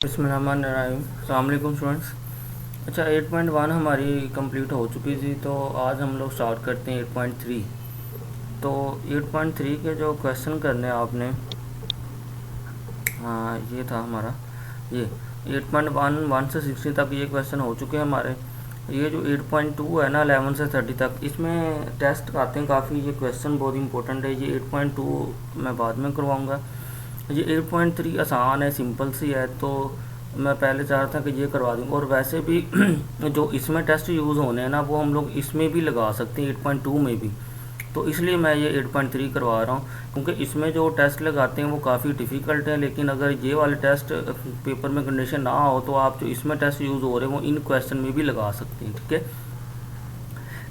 बिस्मिल्लाहिर्रहमानिर्रहीम। अस्सलाम वालेकुम स्टूडेंट्स। अच्छा, 8.1 हमारी कंप्लीट हो चुकी थी, तो आज हम लोग स्टार्ट करते हैं 8.3। तो 8.3 के जो क्वेश्चन करने हैं आपने, हाँ ये था हमारा, ये 8.1 1 से 16 तक ये क्वेश्चन हो चुके हैं हमारे। ये जो 8.2 है ना 11 से 30 तक, इसमें टेस्ट आते हैं काफ़ी। ये क्वेश्चन बहुत इंपॉर्टेंट है। ये 8.2 मैं बाद में करवाऊँगा। ये 8.3 आसान है, सिंपल सी है, तो मैं पहले चाह रहा था कि ये करवा दूँ। और वैसे भी जो इसमें टेस्ट यूज़ होने हैं ना, वो हम लोग इसमें भी लगा सकते हैं 8.2 में भी। तो इसलिए मैं ये 8.3 करवा रहा हूँ, क्योंकि इसमें जो टेस्ट लगाते हैं वो काफ़ी डिफ़िकल्ट है। लेकिन अगर ये वाले टेस्ट पेपर में कंडीशन ना हो, तो आप जो इसमें टेस्ट यूज़ हो रहे हैं वो इन क्वेश्चन में भी लगा सकते हैं। ठीक है,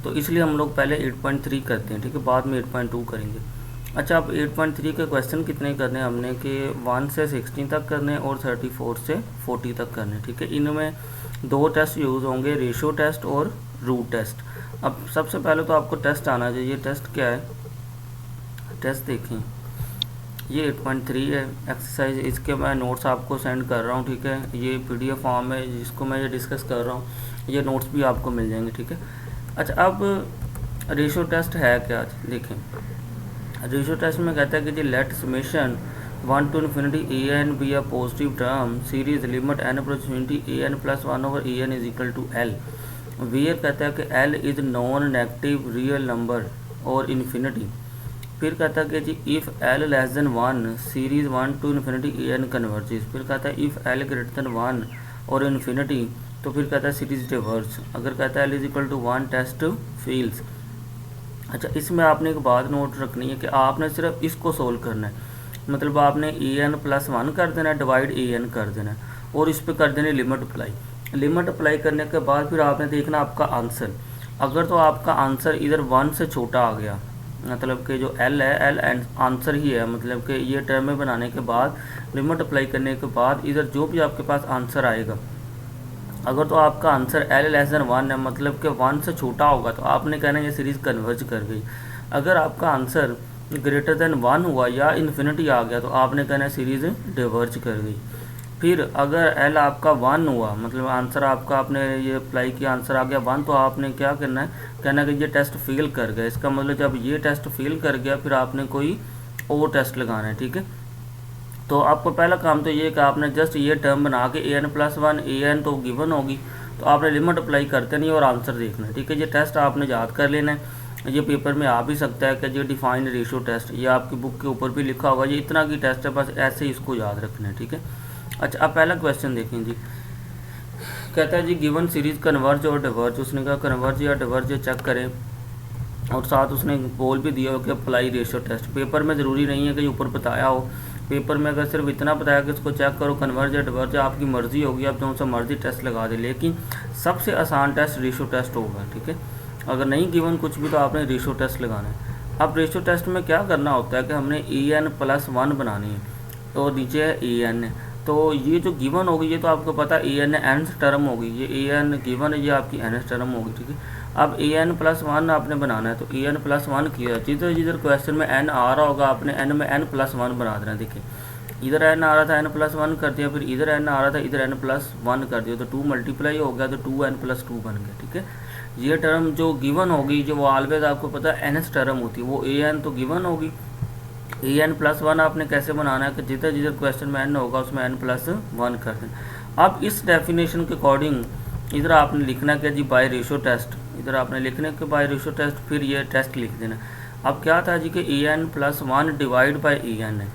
तो इसलिए हम लोग पहले 8.3 करते हैं, ठीक है, बाद में 8.2 करेंगे। अच्छा, अब 8.3 के क्वेश्चन कितने करने हैं हमने, कि 1 से 16 तक करने हैं और 34 से 40 तक करने हैं। ठीक है, इनमें दो टेस्ट यूज़ होंगे, रेशियो टेस्ट और रूट टेस्ट। अब सबसे पहले तो आपको टेस्ट आना चाहिए। टेस्ट क्या है, टेस्ट देखें, ये 8.3 है एक्सरसाइज। इसके मैं नोट्स आपको सेंड कर रहा हूँ। ठीक है, ये PDF फॉर्म है जिसको मैं ये डिस्कस कर रहा हूँ। ये नोट्स भी आपको मिल जाएंगे। ठीक है, अच्छा, अब रेशियो टेस्ट है क्या, देखें। रेशियो टेस्ट में कहता है कि जी let summation 1 to infinity a n be a positive term series limit n approach infinity a n plus 1 over a n is equal to l, where कहता है कि l is non negative real number और infinity. फिर कहता है कि जी if l less than 1 series 1 to infinity a n converges. फिर कहता है इफ़ l ग्रेटर देन 1 और इन्फिनिटी, तो फिर कहता है सीरीज डिवर्स। अगर कहता है l is equal to 1 test fails. अच्छा, इसमें आपने एक बात नोट रखनी है कि आपने सिर्फ इसको सोल्व करना है। मतलब आपने an+1 कर देना है, डिवाइड an कर देना है, और इस पर कर देनी लिमिट अप्लाई। लिमिट अप्लाई करने के बाद फिर आपने देखना आपका आंसर। अगर तो आपका आंसर इधर 1 से छोटा आ गया, मतलब कि जो l है, l आंसर ही है, मतलब कि ये टर्म में बनाने के बाद लिमिट अप्लाई करने के बाद इधर जो भी आपके पास आंसर आएगा, अगर तो आपका आंसर l लेस देन 1 है, मतलब कि 1 से छोटा होगा, तो आपने कहना ये सीरीज़ कन्वर्ज कर गई। अगर आपका आंसर ग्रेटर देन 1 हुआ या इन्फिनिटी आ गया, तो आपने कहना सीरीज़ डिवर्ज कर गई। फिर अगर l आपका 1 हुआ, मतलब आंसर आपका, आपने ये अप्लाई किया, आंसर आ गया 1, तो आपने क्या करना है, कहना कि ये टेस्ट फेल कर गया। इसका मतलब जब ये टेस्ट फेल कर गया, फिर आपने कोई और टेस्ट लगाना है। ठीक है, तो आपको पहला काम तो ये कि आपने जस्ट ये टर्म बना के an+1 an तो गिवन होगी, तो आपने लिमिट अप्लाई करते नहीं और आंसर देखना है। ठीक है, ये टेस्ट आपने याद कर लेना है। ये पेपर में आ भी सकता है कि ये डिफाइंड रेशियो टेस्ट, ये आपकी बुक के ऊपर भी लिखा होगा। ये इतना की टेस्ट है, बस ऐसे ही इसको याद रखना है। ठीक है, अच्छा, अब पहला क्वेश्चन देखें जी। कहता है जी गिवन सीरीज कन्वर्ज और डिवर्ज। उसने कहा कन्वर्ज या डिवर्ज चेक करें, और साथ उसने बोल भी दिया हो कि अप्लाई रेशियो टेस्ट। पेपर में ज़रूरी नहीं है कि ऊपर बताया हो, पेपर में अगर सिर्फ इतना बताया कि इसको चेक करो कन्वर्ज या डिवर्ज, आपकी मर्ज़ी होगी, आप जो सा मर्ज़ी टेस्ट लगा दे, लेकिन सबसे आसान टेस्ट रेशियो टेस्ट होगा। ठीक है, अगर नहीं गिवन कुछ भी, तो आपने रेशियो टेस्ट लगाना है। अब रेशियो टेस्ट में क्या करना होता है कि हमने an+1 बनानी है, तो नीचे है an है, तो ये जो गिवन होगी, ये तो आपको पता है an nth टर्म होगी, ये an गिवन है, ये आपकी nth टर्म होगी। ठीक है, अब an+1 आपने बनाना है, तो an+1 किया, जिधर जिधर क्वेश्चन में n आ रहा होगा, आपने n में n+1 बना देना। देखिए, इधर n आ रहा था, n+1 कर दिया, फिर इधर n आ रहा था, इधर n+1 कर दिया, तो 2 मल्टीप्लाई हो गया, तो 2n+2 बन गया। ठीक है, ये टर्म जो गिवन होगी, जो वो ऑलवेज आपको पता है nth टर्म होती है, वो an तो गिवन होगी। an+1 आपने कैसे बनाना है कि जिधर जिधर क्वेश्चन में n होगा उसमें n+1 कर देना। अब इस डेफिनेशन के अकॉर्डिंग इधर आपने लिखना कि जी बाय रेशियो टेस्ट, इधर आपने लिखने के बाय रेशियो टेस्ट, फिर ये टेस्ट लिख देना। अब क्या था जी कि an+1 डिवाइड बाय an है,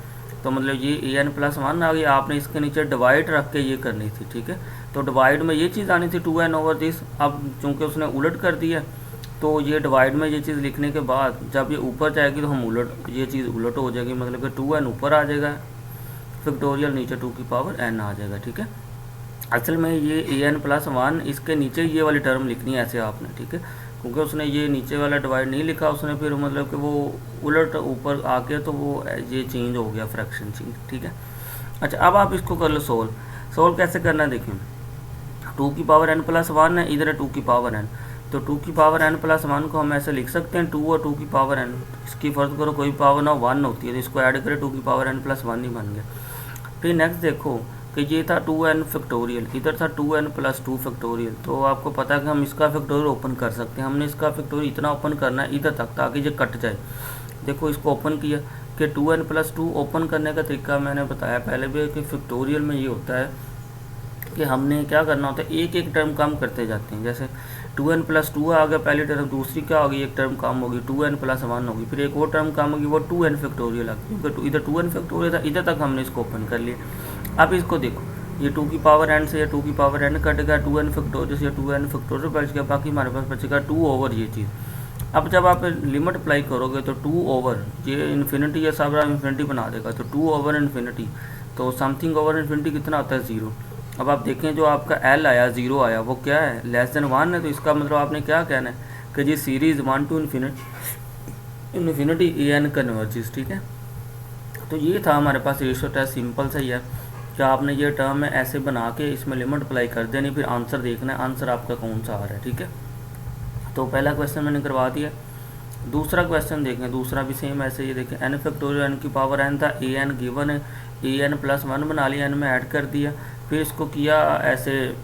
तो मतलब ये an+1 आ गई, आपने इसके नीचे डिवाइड रख के ये करनी थी। ठीक है, तो डिवाइड में ये चीज़ आनी थी 2n ओवर दिस। अब चूँकि उसने उलट कर दिया, तो ये डिवाइड में ये चीज़ लिखने के बाद जब ये ऊपर जाएगी, तो हम उलट, ये चीज़ उलट हो जाएगी, मतलब कि 2n ऊपर आ जाएगा, फैक्टोरियल नीचे 2 की पावर n आ जाएगा। ठीक है, असल में ये an+1 इसके नीचे ये वाली टर्म लिखनी है ऐसे आपने। ठीक है, क्योंकि उसने ये नीचे वाला डिवाइड नहीं लिखा, उसने फिर मतलब कि वो उलट ऊपर आके, तो वो ये चेंज हो गया, फ्रैक्शन चेंज। ठीक है, अच्छा, अब आप इसको कर लो सोल्व। सोल्व कैसे करना है, देखिए, 2 की पावर n+1 है, इधर है 2 की पावर n, तो 2 की पावर n+1 को हम ऐसे लिख सकते हैं 2 और 2 की पावर n, इसकी फ़र्ज़ करो कोई पावर ना 1 होती है, तो इसको ऐड करें 2 की पावर n+1 ही बन गया। फिर नेक्स्ट देखो, कि ये था 2n फैक्टोरियल, इधर था 2n प्लस 2 फैक्टोरियल। तो आपको पता है कि हम इसका फैक्टोरियल ओपन कर सकते हैं। हमने इसका फैक्टोरियल इतना ओपन करना है इधर तक ताकि ये कट जाए। देखो इसको ओपन किया कि 2n प्लस 2 ओपन करने का तरीका मैंने बताया पहले भी कि फैक्टोरियल में ये होता है कि हमने क्या करना होता है, एक एक टर्म कम करते जाते हैं। जैसे 2n प्लस 2 आ गया पहली टर्म, दूसरी क्या होगी, एक टर्म कम होगी 2n प्लस 1 होगी, फिर एक और टर्म कम होगी वो 2n फैक्टोरियल आ गई, क्योंकि इधर 2n फैक्टोरियल था, इधर तक हमने इसको ओपन कर लिया। अब इसको देखो, ये 2 की पावर n से या 2 की पावर n कट गया, 2n फैक्टोरियल से 2n फैक्टोरियल बच गया, बाकी हमारे पास बचेगा 2 ओवर ये चीज़। अब जब आप लिमिट अप्लाई करोगे तो 2 ओवर ये इन्फिनिटी, ये सब इन्फिनिटी बना देगा, तो 2 ओवर इन्फिनिटी, तो समथिंग ओवर इन्फिनिटी कितना होता है 0। अब आप देखें जो आपका L आया 0 आया वो क्या है, लेस देन 1 है, तो इसका मतलब आपने क्या कहना है कि ये series 1 to infinity an converges, ठीक है। तो ये था हमारे पास रेशियो टेस्ट, सिंपल सा ही है कि आपने ये टर्म है ऐसे बना के इसमें लिमिट अप्लाई कर देनी, फिर आंसर देखना है आंसर आपका कौन सा आ रहा है, ठीक है। तो पहला क्वेश्चन मैंने करवा दिया। दूसरा क्वेश्चन देखें, दूसरा भी सेम ऐसे ही देखें, n फैक्टोरियल n की पावर n था, an गिवन है, an प्लस 1 बना लिया, n में ऐड कर दिया, फिर इसको किया ऐसे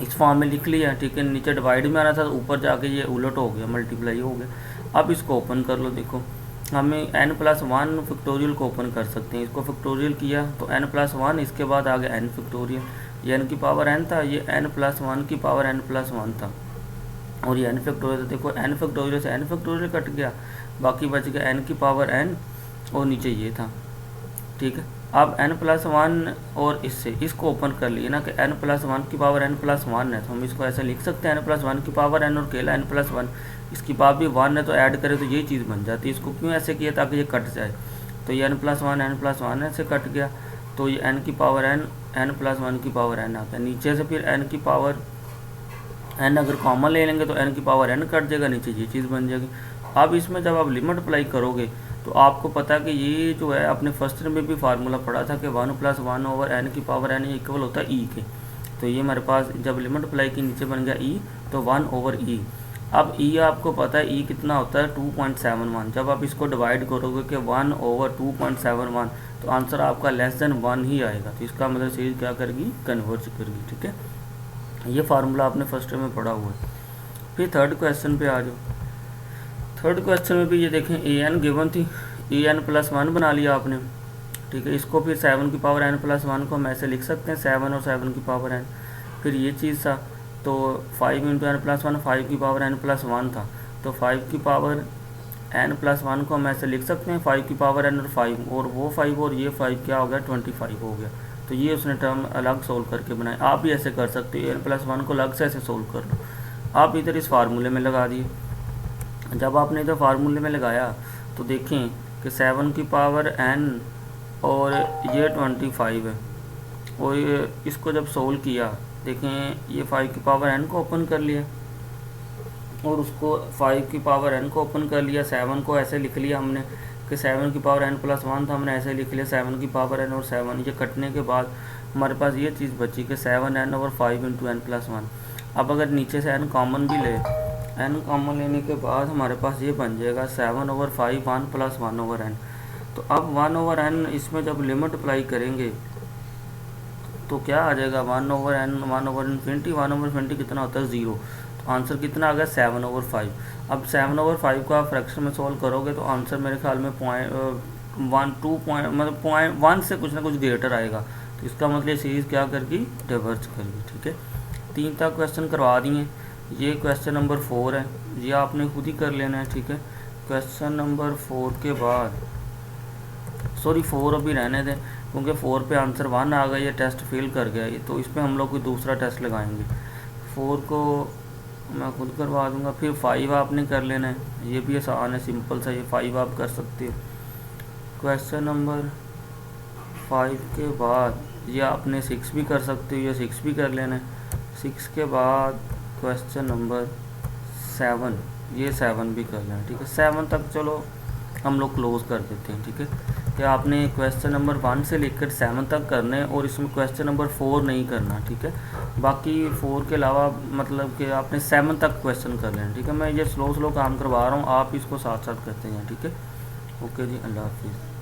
इस फॉर्म में लिख लिया, ठीक है। नीचे डिवाइड में आना था तो ऊपर जाके ये उलट हो गया, मल्टीप्लाई हो गया। अब इसको ओपन कर लो, देखो हमें n प्लस 1 फैक्टोरियल को ओपन कर सकते हैं। इसको फैक्टोरियल किया तो n प्लस 1, इसके बाद आ गया n फैक्टोरियल, ये n की पावर n था, ये n प्लस 1 की पावर n प्लस 1 था, और ये n फैक्टोरियल। देखो n फैक्टोरियल से n फैक्टोरियल कट गया, बाकी बच गया n की पावर n और नीचे ये था, ठीक है। अब n प्लस 1 और इससे इसको ओपन कर लिए ना कि n प्लस 1 की पावर n प्लस 1 है, तो हम इसको ऐसे लिख सकते हैं n प्लस 1 की पावर n और केला n प्लस 1, इसकी पावर भी 1 है तो ऐड करें तो ये चीज़ बन जाती है। इसको क्यों ऐसे किया, ताकि ये कट जाए, तो ये n प्लस 1 ऐसे कट गया, तो ये n की पावर n प्लस 1 की पावर n आ गया। नीचे से फिर n की पावर n अगर कॉमन ले लेंगे तो n की पावर n कट जाएगा, नीचे ये चीज़ बन जाएगी। अब इसमें जब आप लिमिट अप्लाई करोगे तो आपको पता है कि ये जो है अपने फर्स्ट में भी फार्मूला पढ़ा था कि 1 प्लस 1 ओवर n की पावर n इक्वल होता है e के। तो ये हमारे पास जब लिमिट अप्लाई की नीचे बन गया e, तो 1 ओवर e। अब e आपको पता है e कितना होता है 2.71। जब आप इसको डिवाइड करोगे कि 1 ओवर 2.71, तो आंसर आपका लेस देन 1 ही आएगा। तो इसका मतलब सीरीज क्या करेगी, कन्वर्ज करेगी, ठीक है। ये फार्मूला आपने फर्स्ट में पढ़ा हुआ है। फिर थर्ड क्वेश्चन पे आ जाओ। थर्ड क्वेश्चन में भी ये देखें an गिवन थी, an प्लस 1 बना लिया आपने, ठीक है। इसको फिर 7 की पावर n प्लस 1 को हम ऐसे लिख सकते हैं 7 और 7 की पावर n। फिर ये चीज़ था तो 5 इंटू n प्लस 1, 5 की पावर n प्लस 1 था, तो 5 की पावर n प्लस 1 को हम ऐसे लिख सकते हैं 5 की पावर n और 5, और वो 5 और ये 5 क्या हो गया 25 हो गया। तो ये उसने टर्म अलग सोल्व करके बनाए। आप भी ऐसे कर सकते हो, n प्लस 1 को अलग से ऐसे सोल्व कर लो। आप इधर इस फार्मूले में लगा दिए। जब आपने इधर फार्मूले में लगाया तो देखें कि 7 की पावर n और ये 25 है, और ये इसको जब सोल्व किया देखें ये 5 की पावर n को ओपन कर लिया और उसको 5 की पावर n को ओपन कर लिया। 7 को ऐसे लिख लिया हमने कि 7 की पावर n प्लस 1 था, हमने ऐसे लिख लिया 7 की पावर n और 7। ये कटने के बाद हमारे पास ये चीज़ बची कि 7n over 5 into n plus 1। अब अगर नीचे से n कॉमन भी ले, n कॉमन लेने के बाद हमारे पास ये बन जाएगा 7 ओवर 5 1 प्लस 1 ओवर n। तो अब 1 ओवर n इसमें जब लिमिट अप्लाई करेंगे तो क्या आ जाएगा 1 over n 1 over infinity, 1 over infinity कितना होता है 0। तो आंसर कितना आ गया 7 ओवर 5। अब 7 ओवर 5 को आप फ्रैक्शन में सोल्व करोगे तो आंसर मेरे ख्याल में पॉइंट 1 से कुछ ना कुछ ग्रेटर आएगा। तो इसका मतलब सीरीज़ क्या करेगी, डिवर्ज करेगी, ठीक है। 3 तक क्वेश्चन करवा दिए। ये क्वेश्चन नंबर 4 है, ये आपने खुद ही कर लेना है, ठीक है। क्वेश्चन नंबर 4 के बाद 4 अभी रहने दें क्योंकि 4 पे आंसर 1 आ गया, ये टेस्ट फेल कर गया ये, तो इस पर हम लोग कोई दूसरा टेस्ट लगाएंगे। 4 को मैं खुद करवा दूंगा। फिर 5 आपने कर लेना है, ये भी आसान है, सिंपल सा, ये 5 आप कर सकते हो। क्वेश्चन नंबर 5 के बाद ये आपने 6 भी कर सकते हो, ये 6 भी कर लेना है। 6 के बाद क्वेश्चन नंबर 7, ये 7 भी कर लेना, ठीक है। 7 तक चलो हम लोग क्लोज़ कर देते हैं, ठीक है। कि आपने क्वेश्चन नंबर 1 से लेकर 7 तक करने हैं और इसमें क्वेश्चन नंबर 4 नहीं करना, ठीक है। बाकी 4 के अलावा मतलब कि आपने 7 तक क्वेश्चन कर लेना, ठीक है। मैं ये स्लो काम करवा रहा हूँ, आप इसको साथ साथ करते हैं, ठीक है। ओके जी, अल्लाह हाफिज़।